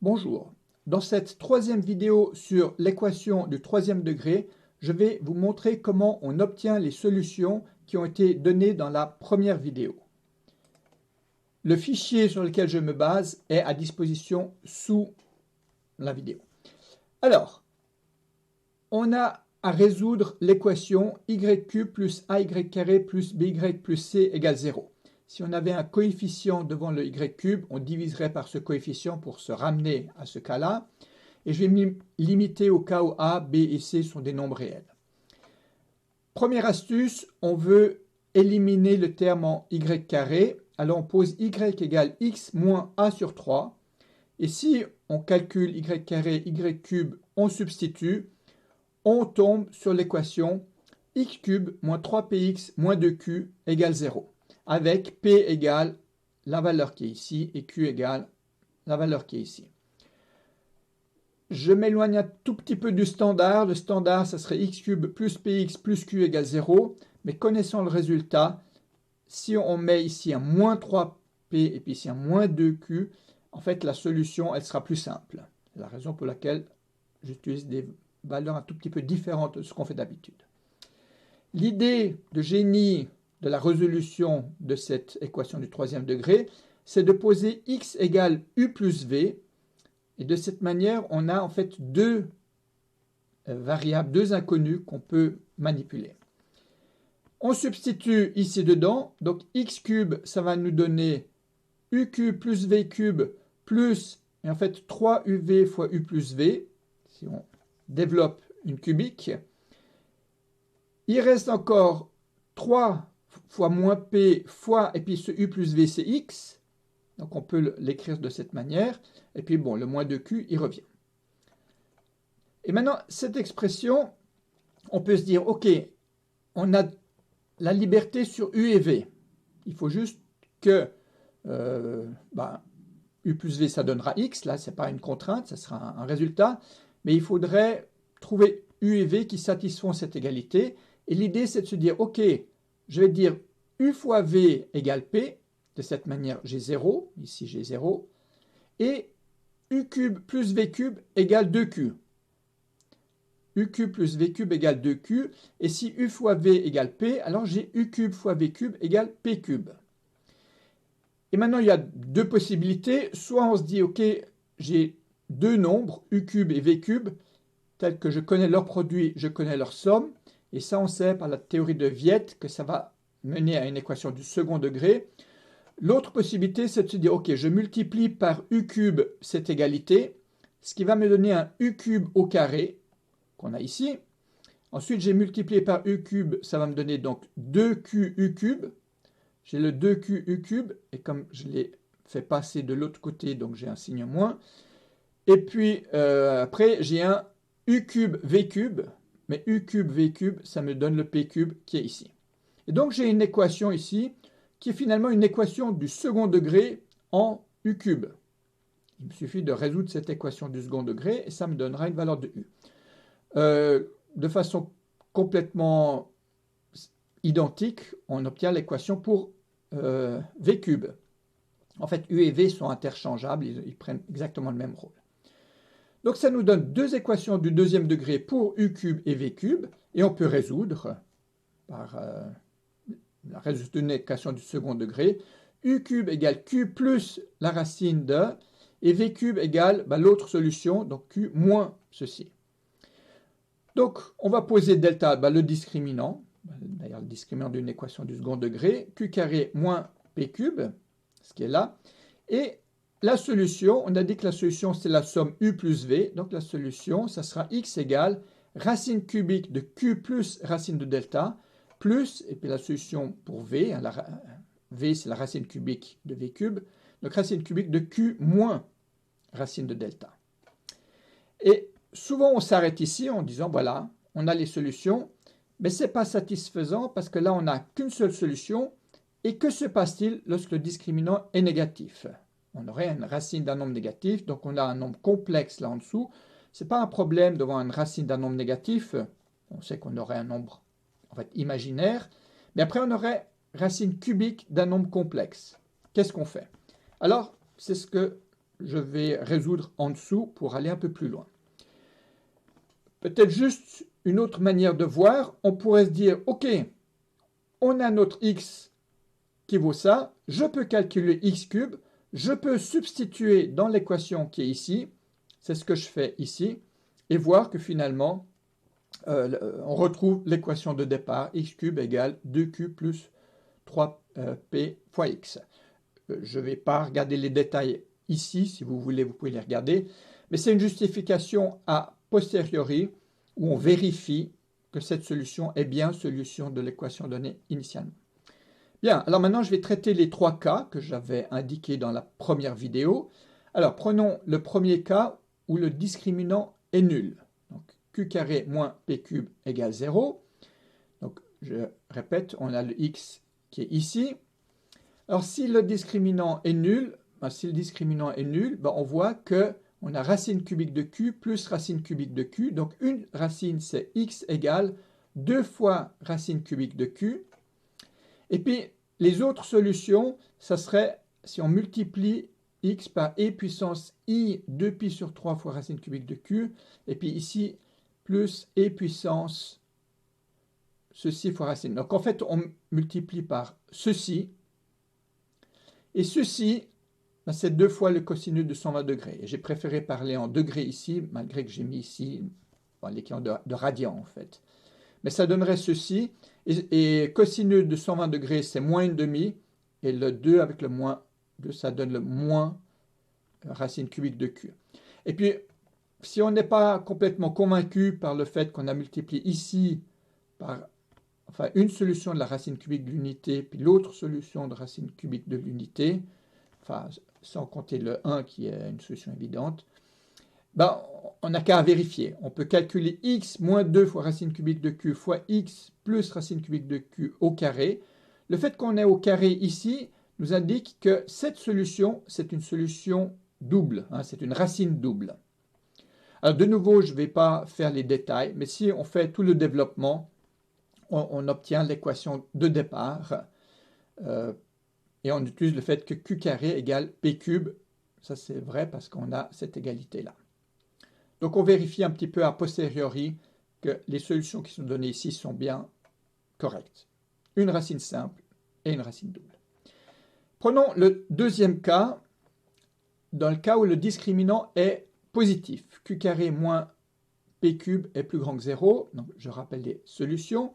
Bonjour. Dans cette troisième vidéo sur l'équation du troisième degré, je vais vous montrer comment on obtient les solutions qui ont été données dans la première vidéo. Le fichier sur lequel je me base est à disposition sous la vidéo. Alors, on a à résoudre l'équation y³ plus ay² plus by plus c égale 0. Si on avait un coefficient devant le y³, on diviserait par ce coefficient pour se ramener à ce cas-là. Et je vais me limiter au cas où a, b et c sont des nombres réels. Première astuce, on veut éliminer le terme en y². Alors on pose y égale x moins a sur 3. Et si on calcule y², y³, on substitue, on tombe sur l'équation x³ moins 3px moins 2q égale 0. Avec p égale la valeur qui est ici et q égale la valeur qui est ici. Je m'éloigne un tout petit peu du standard. Le standard, ça serait x³ plus px plus q égale 0. Mais connaissant le résultat, si on met ici un moins 3p et puis ici un moins 2q, en fait, la solution, elle sera plus simple. C'est la raison pour laquelle j'utilise des valeurs un tout petit peu différentes de ce qu'on fait d'habitude. L'idée de génie de la résolution de cette équation du troisième degré, c'est de poser x égale u plus v. Et de cette manière, on a en fait deux variables, deux inconnues qu'on peut manipuler. On substitue ici dedans, donc x³, ça va nous donner uq plus v³ plus, et en fait 3uv fois u plus v, si on développe une cubique. Il reste encore 3 fois moins p fois, et puis ce u plus v c'est x, donc on peut l'écrire de cette manière, et puis bon, le moins 2q, il revient. Et maintenant, cette expression, on peut se dire, ok, on a la liberté sur u et v. Il faut juste que u plus v, ça donnera x. Là, ce n'est pas une contrainte, ça sera un résultat. Mais il faudrait trouver u et v qui satisfont cette égalité. Et l'idée, c'est de se dire, ok, je vais dire u fois v égale p. De cette manière, j'ai 0. Ici, j'ai 0. Et u³ plus v³ égale 2q. u³ plus v³ égale 2q. Et si u fois v égale p, alors j'ai u³ fois v³ égale p³. Et maintenant, il y a deux possibilités. Soit on se dit, ok, j'ai deux nombres, u³ et v³, tels que je connais leur produit, je connais leur somme. Et ça, on sait par la théorie de Viette que ça va mener à une équation du second degré. L'autre possibilité, c'est de se dire, ok, je multiplie par u³ cette égalité, ce qui va me donner un u³ au carré, qu'on a ici. Ensuite, j'ai multiplié par u³, ça va me donner donc 2q u³. J'ai le 2q u³, et comme je l'ai fait passer de l'autre côté, donc j'ai un signe moins. Et puis, après, j'ai un u³ v³, mais u³ v³, ça me donne le p³ qui est ici. Et donc, j'ai une équation ici, qui est finalement une équation du second degré en u³. Il me suffit de résoudre cette équation du second degré, et ça me donnera une valeur de u. De façon complètement identique, on obtient l'équation pour v³. En fait, u et v sont interchangeables, ils prennent exactement le même rôle. Donc ça nous donne deux équations du deuxième degré pour u³ et v³, et on peut résoudre par la résolution d'une équation du second degré. u³ égale q plus la racine de, et v³ égale l'autre solution, donc q moins ceci. Donc on va poser delta, le discriminant, d'ailleurs le discriminant d'une équation du second degré, q carré moins p³, ce qui est là, et la solution, on a dit que la solution c'est la somme u plus v, donc la solution ça sera x égale racine cubique de q plus racine de delta, plus, et puis la solution pour v, v c'est la racine cubique de v³, donc racine cubique de q moins racine de delta. Et souvent on s'arrête ici en disant voilà, on a les solutions, mais ce n'est pas satisfaisant parce que là on n'a qu'une seule solution. Et que se passe-t-il lorsque le discriminant est négatif? On aurait une racine d'un nombre négatif, donc on a un nombre complexe là en dessous. Ce n'est pas un problème d'avoir une racine d'un nombre négatif. On sait qu'on aurait un nombre en fait imaginaire, mais après on aurait racine cubique d'un nombre complexe. Qu'est-ce qu'on fait? Alors, c'est ce que je vais résoudre en dessous pour aller un peu plus loin. Peut-être juste une autre manière de voir, on pourrait se dire, ok, on a notre x qui vaut ça, je peux calculer x cube, je peux substituer dans l'équation qui est ici, c'est ce que je fais ici, et voir que finalement, on retrouve l'équation de départ, x cube égale 2q plus 3p fois x. Je ne vais pas regarder les détails ici, si vous voulez, vous pouvez les regarder, mais c'est une justification a posteriori où on vérifie que cette solution est bien solution de l'équation donnée initialement. Bien, alors maintenant je vais traiter les trois cas que j'avais indiqués dans la première vidéo. Alors prenons le premier cas où le discriminant est nul. Donc q carré moins p cube égale 0. Donc je répète, on a le x qui est ici. Alors si le discriminant est nul, on voit que on a racine cubique de q plus racine cubique de q. Donc une racine c'est x égale 2 fois racine cubique de q. Et puis, les autres solutions, ça serait si on multiplie x par e puissance i 2pi sur 3 fois racine cubique de q, et puis ici, plus e puissance ceci fois racine. Donc, en fait, on multiplie par ceci, et ceci, ben, c'est 2 fois le cosinus de 120 degrés. Et j'ai préféré parler en degrés ici, malgré que j'ai mis ici l'équivalent de radian, en fait. Mais ça donnerait ceci, et cosinus de 120 degrés, c'est moins 1,5, et le 2 avec le moins 2, ça donne le moins racine cubique de q. Et puis, si on n'est pas complètement convaincu par le fait qu'on a multiplié ici par une solution de la racine cubique de l'unité, puis l'autre solution de racine cubique de l'unité, sans compter le 1 qui est une solution évidente, ben, on n'a qu'à vérifier. On peut calculer x moins 2 fois racine cubique de q fois x plus racine cubique de q au carré. Le fait qu'on est au carré ici nous indique que cette solution, c'est une solution double, c'est une racine double. Alors de nouveau, je ne vais pas faire les détails, mais si on fait tout le développement, on obtient l'équation de départ et on utilise le fait que q carré égale p cube. Ça c'est vrai parce qu'on a cette égalité-là. Donc on vérifie un petit peu a posteriori que les solutions qui sont données ici sont bien correctes. Une racine simple et une racine double. Prenons le deuxième cas, dans le cas où le discriminant est positif. Q carré moins p cube est plus grand que 0. Donc je rappelle les solutions.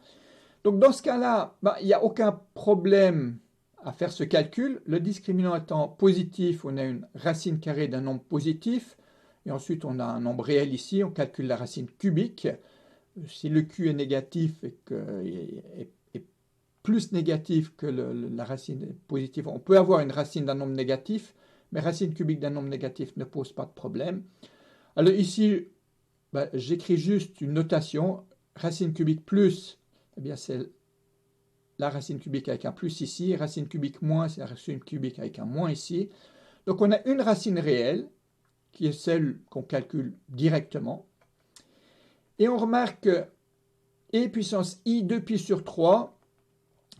Donc dans ce cas-là, il n'y a aucun problème à faire ce calcul. Le discriminant étant positif, on a une racine carrée d'un nombre positif. Et ensuite, on a un nombre réel ici, on calcule la racine cubique. Si le q est négatif et est plus négatif que la racine positive, on peut avoir une racine d'un nombre négatif, mais racine cubique d'un nombre négatif ne pose pas de problème. Alors ici, j'écris juste une notation. Racine cubique plus, eh bien c'est la racine cubique avec un plus ici. Racine cubique moins, c'est la racine cubique avec un moins ici. Donc on a une racine réelle, qui est celle qu'on calcule directement. Et on remarque que e puissance i 2pi sur 3,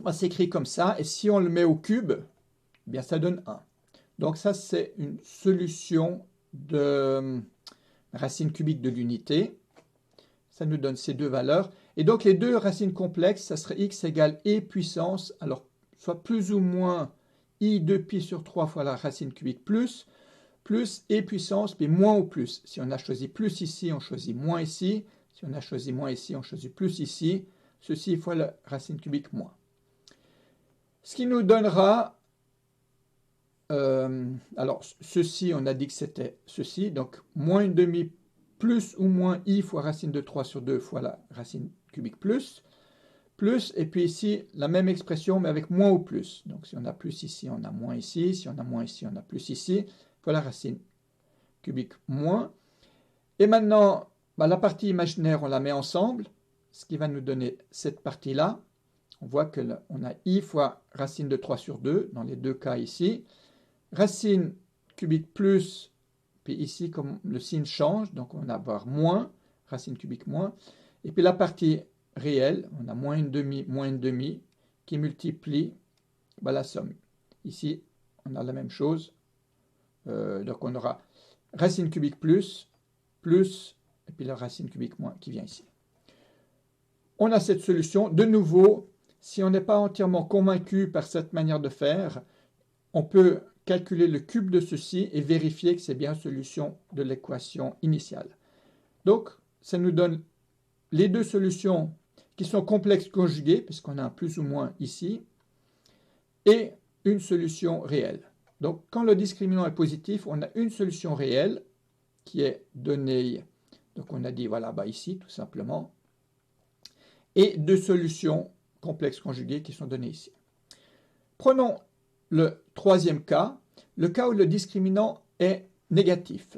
on s'écrit comme ça, et si on le met au cube, eh bien ça donne 1. Donc ça, c'est une solution de racine cubique de l'unité. Ça nous donne ces deux valeurs. Et donc les deux racines complexes, ça serait x égale e puissance, alors soit plus ou moins i 2pi sur 3 fois la racine cubique plus e puissance, puis moins ou plus. Si on a choisi plus ici, on choisit moins ici. Si on a choisi moins ici, on choisit plus ici. Ceci fois la racine cubique moins. Ce qui nous donnera, alors ceci, on a dit que c'était ceci, donc moins 1,5 plus ou moins i fois racine de 3 sur 2 fois la racine cubique plus, et puis ici, la même expression, mais avec moins ou plus. Donc si on a plus ici, on a moins ici. Si on a moins ici, on a plus ici. Voilà racine cubique moins. Et maintenant, la partie imaginaire, on la met ensemble, ce qui va nous donner cette partie-là. On voit qu'on a i fois racine de 3 sur 2, dans les deux cas ici. Racine cubique plus, puis ici, comme le signe change, donc on va avoir moins, racine cubique moins. Et puis la partie réelle, on a moins 1,5, qui multiplie la somme. Ici, on a la même chose, Donc on aura racine cubique plus, plus, et puis la racine cubique moins qui vient ici. On a cette solution. De nouveau, si on n'est pas entièrement convaincu par cette manière de faire, on peut calculer le cube de ceci et vérifier que c'est bien la solution de l'équation initiale. Donc, ça nous donne les deux solutions qui sont complexes conjuguées, puisqu'on a un plus ou moins ici, et une solution réelle. Donc, quand le discriminant est positif, on a une solution réelle qui est donnée, donc on a dit, voilà, bah ici, tout simplement, et deux solutions complexes conjuguées qui sont données ici. Prenons le troisième cas, le cas où le discriminant est négatif.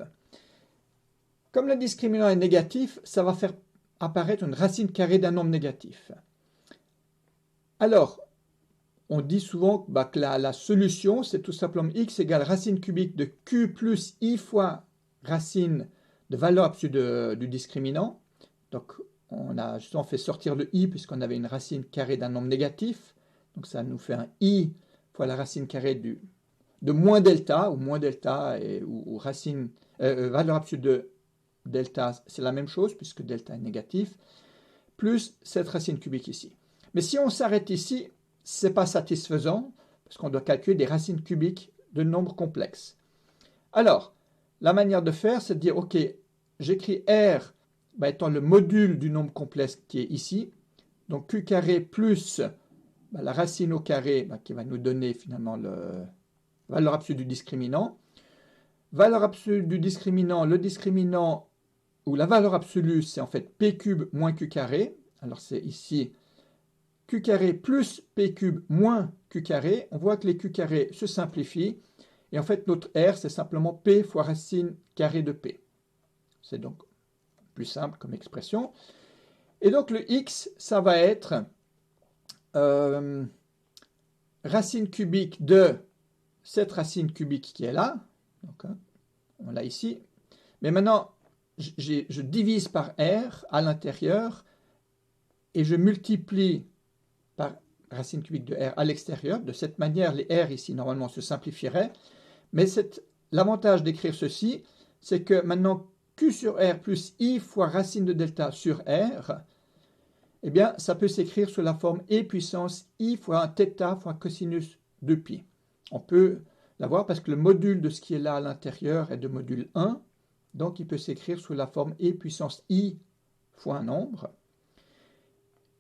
Comme le discriminant est négatif, ça va faire apparaître une racine carrée d'un nombre négatif. Alors, on dit souvent que la solution, c'est tout simplement x égale racine cubique de q plus i fois racine de valeur absolue du discriminant. Donc, on a justement fait sortir le i puisqu'on avait une racine carrée d'un nombre négatif. Donc, ça nous fait un i fois la racine carrée de moins delta, ou moins delta, ou racine, valeur absolue de delta, c'est la même chose puisque delta est négatif, plus cette racine cubique ici. Mais si on s'arrête ici, ce n'est pas satisfaisant parce qu'on doit calculer des racines cubiques de nombres complexes. Alors, la manière de faire, c'est de dire, ok, j'écris R étant le module du nombre complexe qui est ici, donc Q carré plus la racine au carré qui va nous donner finalement la valeur absolue du discriminant. Valeur absolue du discriminant, le discriminant, ou la valeur absolue, c'est en fait P cube moins Q carré. Alors c'est ici Q carré plus P cube moins Q carré. On voit que les Q carrés se simplifient. Et en fait, notre R, c'est simplement P fois racine carrée de P. C'est donc plus simple comme expression. Et donc le X, ça va être racine cubique de cette racine cubique qui est là. Donc, on l'a ici. Mais maintenant, je divise par R à l'intérieur et je multiplie par racine cubique de R à l'extérieur. De cette manière, les R ici, normalement, se simplifieraient. Mais l'avantage d'écrire ceci, c'est que maintenant, Q sur R plus I fois racine de delta sur R, eh bien, ça peut s'écrire sous la forme E puissance I fois un θ fois cosinus de pi. On peut l'avoir parce que le module de ce qui est là à l'intérieur est de module 1. Donc, il peut s'écrire sous la forme E puissance I fois un nombre.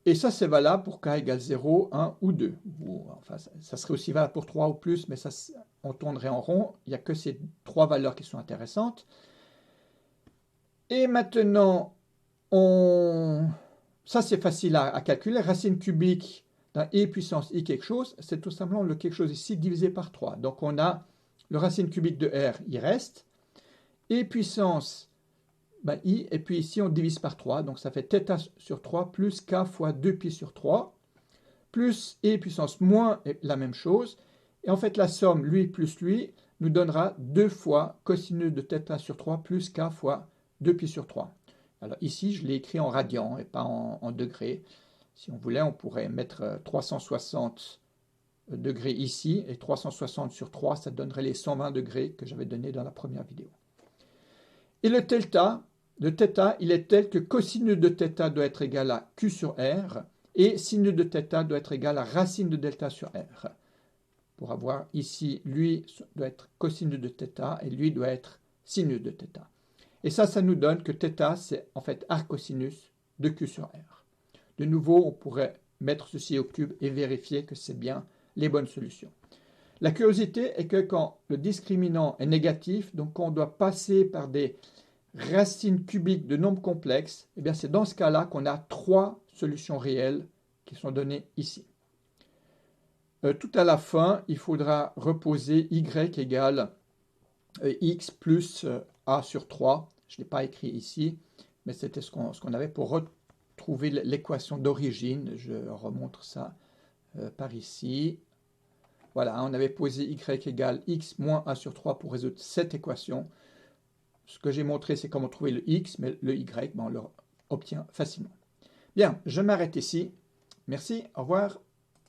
Et ça, c'est valable pour k égale 0, 1 ou 2. Enfin, ça serait aussi valable pour 3 ou plus, mais ça, on tournerait en rond. Il n'y a que ces trois valeurs qui sont intéressantes. Et maintenant, ça, c'est facile à calculer. Racine cubique d'un E puissance I quelque chose, c'est tout simplement le quelque chose ici divisé par 3. Donc, on a le racine cubique de R, il reste. E puissance I, et puis ici, on divise par 3. Donc, ça fait θ sur 3 plus K fois 2pi sur 3, plus E puissance moins la même chose. Et en fait, la somme, lui plus lui, nous donnera 2 fois cosinus de θ sur 3 plus K fois 2pi sur 3. Alors ici, je l'ai écrit en radians et pas en degrés. Si on voulait, on pourrait mettre 360 degrés ici, et 360 sur 3, ça donnerait les 120 degrés que j'avais donnés dans la première vidéo. Et le θ, il est tel que cosinus de θ doit être égal à Q sur R, et sinus de θ doit être égal à racine de delta sur R. Pour avoir ici, lui doit être cosinus de θ, et lui doit être sinus de θ. Et ça nous donne que θ, c'est en fait arcosinus de Q sur R. De nouveau, on pourrait mettre ceci au cube et vérifier que c'est bien les bonnes solutions. La curiosité est que quand le discriminant est négatif, donc on doit passer par des racines cubiques de nombres complexes, et bien c'est dans ce cas-là qu'on a 3 solutions réelles qui sont données ici. Tout à la fin, il faudra reposer y égale x plus a sur 3. Je ne l'ai pas écrit ici, mais c'était ce qu'on avait pour retrouver l'équation d'origine. Je remontre ça par ici. Voilà, on avait posé y égale x moins a sur 3 pour résoudre cette équation. Ce que j'ai montré, c'est comment trouver le x, mais le y, on le obtient facilement. Bien, je m'arrête ici. Merci, au revoir.